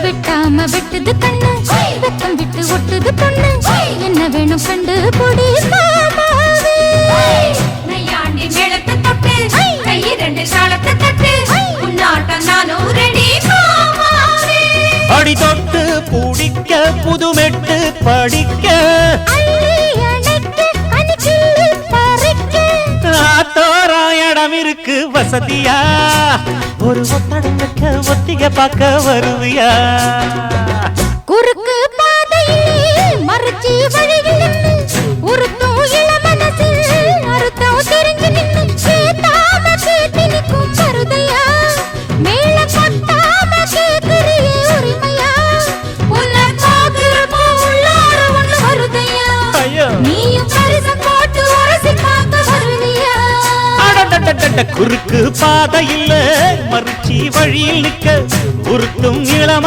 விட்டாம விட்டுது கண்ணு வெக்கம் விட்டு ஒட்டுது பொண்ணு என்ன வேணும் கண்டு பொடி மாமாவே நையாண்டி மேளத்தை தொட்டு கை ரெண்டு சாலத்தை தட்டு உன்னாட்டம் நானும் ரெடி மாமாவே அடி தொட்டு பூடிக்க புதுமெட்டு படிக்க இடம் இருக்கு வசதியா ஒரு ஒத்தடம் வைக்க ஒத்திக பார்க்க வருவியா குறுக்கு பாதையிலே மறுச்சி வழியில் உருத்தும் இளமனசில் அறுத்தம் தெரிஞ்சு நின்று கேட்டாம கேட்டு நிற்கும் பருதையா மேல கொட்டாம கேட்கிறியே உரிமையா உன்னை பார்க்கிறப்போ உள்ளார ஒண்ணு வருதையா நீயும் பரிசம் போட்டு உரசி பார்க்க வருவியா குறுக்கு பாதையில் மறுச்சி வழியில் நிற்க உருத்தும் இளம